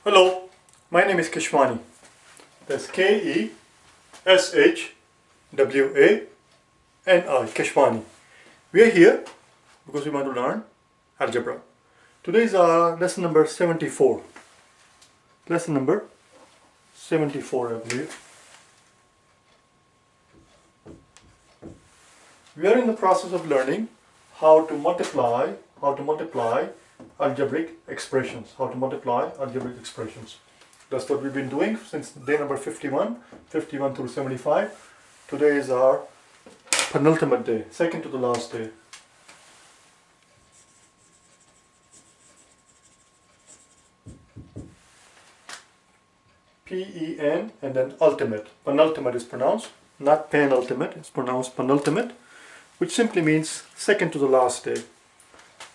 Hello, my name is Keshwani. That's Keshwani, Keshwani. We are here because we want to learn algebra. Today is our lesson number 74. Lesson number 74, I believe. We are in the process of learning how to multiply algebraic expressions. That's what we've been doing since day number 51 through 75. Today is our penultimate day, second to the last day. P-E-N and then ultimate. Penultimate is pronounced, not penultimate, it's pronounced penultimate, which simply means second to the last day.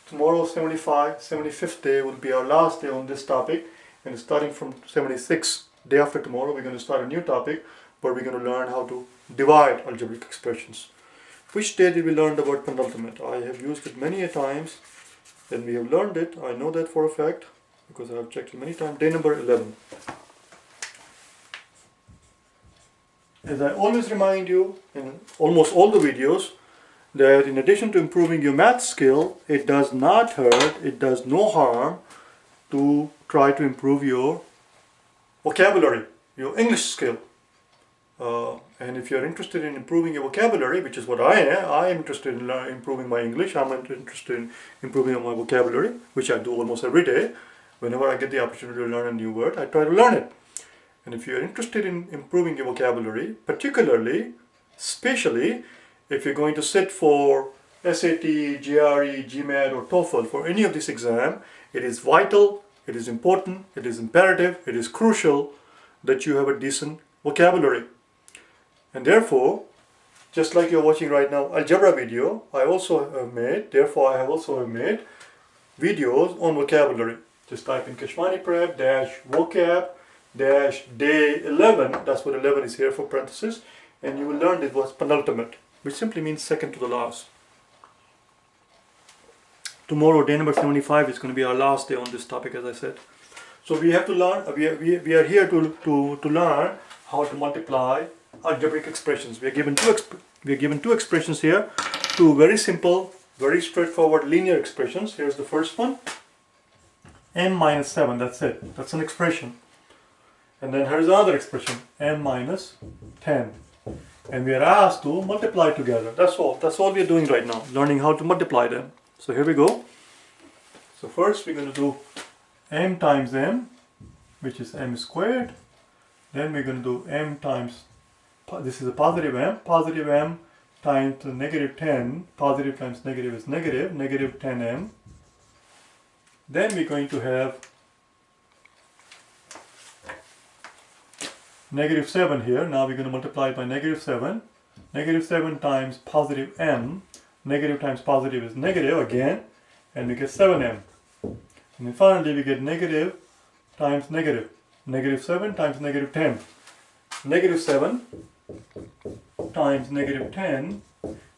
Tomorrow, 75th day will be our last day on this topic, and starting from 76th, day after tomorrow, we're going to start a new topic where we're going to learn how to divide algebraic expressions. Which day did we learn the word penultimate? I have used it many a times, and we have learned it. I know that for a fact because I have checked it many times. Day number 11. As I always remind you in almost all the videos, that in addition to improving your math skill, it does not hurt, it does no harm to try to improve your vocabulary, your English skill. And if you're interested in improving your vocabulary, which is what I am interested in improving my English, I'm interested in improving my vocabulary, which I do almost every day. Whenever I get the opportunity to learn a new word, I try to learn it. And if you're interested in improving your vocabulary, especially if you're going to sit for SAT, GRE, GMAT or TOEFL for any of this exam, it is vital, it is important, it is imperative, it is crucial that you have a decent vocabulary. And therefore, just like you're watching right now algebra video, I have also made videos on vocabulary. Just type in KeshwaniPrep-vocab-day 11, that's what 11 is here for parenthesis, and you will learn it was penultimate, which simply means second to the last. Tomorrow, day number 75, is going to be our last day on this topic, as I said. So we have to learn, we are here to learn how to multiply algebraic expressions. We are given two expressions here, two very simple, very straightforward linear expressions. Here's the first one, m minus 7, that's it, that's an expression. And then here's another expression, m minus 10. And we are asked to multiply together. That's all we are doing right now, learning how to multiply them. So here we go. So first we're going to do m times m, which is m squared. Then we're going to do m times, this is a positive m times negative 10. Positive times negative is negative 10m. Then we're going to have negative 7 here. Now we're going to multiply it by negative 7. Negative 7 times positive m. Negative times positive is negative again. And we get 7m. And then finally we get negative times negative. Negative 7 times negative 10. Negative 7 times negative 10.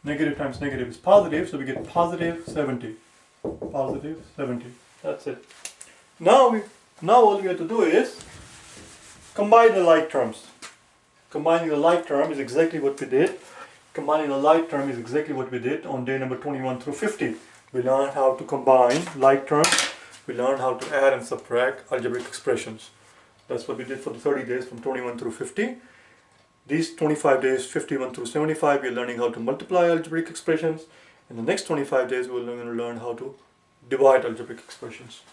Negative times negative is positive. So we get positive 70. Positive 70. That's it. Now all we have to do is combine the like terms. Combining the like term is exactly what we did. On day number 21 through 50. We learned how to combine like terms. We learned how to add and subtract algebraic expressions. That's what we did for the 30 days from 21 through 50. These 25 days, 51 through 75, we're learning how to multiply algebraic expressions. In the next 25 days, we're going to learn how to divide algebraic expressions.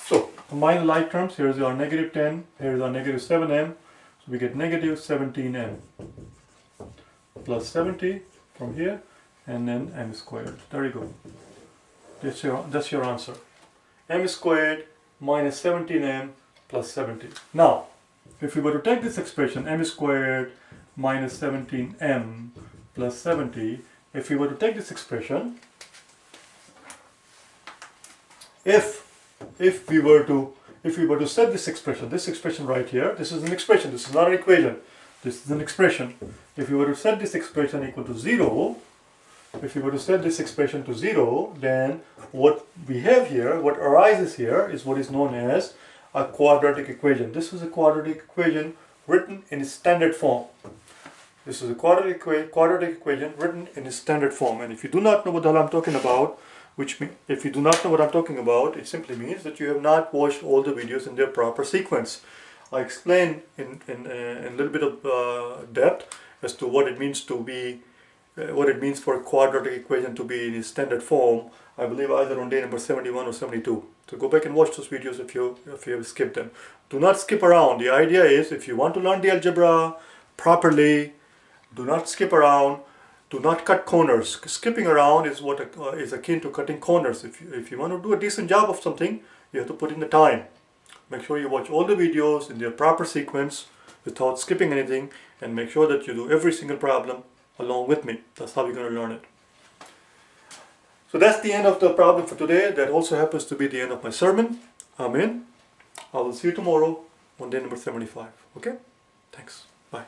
So, combine the like terms. Here's our negative 10, here's our negative 7m. So we get negative 17m plus 70 from here, and then m squared. There you go. That's your answer. M squared minus 17m plus 70. Now, if we were to take this expression, m squared minus 17m plus 70, if we were to take this expression, if we were to set this expression right here, this is an expression, this is not an equation, this is an expression. If we were to set this expression equal to 0, then what we have here, what arises here is what is known as a quadratic equation. This is a quadratic equation written in its standard form. This is a quadratic equation written in its standard form. And if you do not know what the hell I'm talking about, if you do not know what I'm talking about, it simply means that you have not watched all the videos in their proper sequence. I explain in a little bit of depth as to what it means to be, what it means for a quadratic equation to be in its standard form. I believe either on day number 71 or 72. So go back and watch those videos if you have skipped them. Do not skip around. The idea is, if you want to learn the algebra properly, do not skip around. Do not cut corners. Skipping around is what is akin to cutting corners. If you want to do a decent job of something, you have to put in the time. Make sure you watch all the videos in their proper sequence without skipping anything, and make sure that you do every single problem along with me. That's how you're going to learn it. So that's the end of the problem for today. That also happens to be the end of my sermon. Amen. I will see you tomorrow on day number 75. Okay? Thanks. Bye.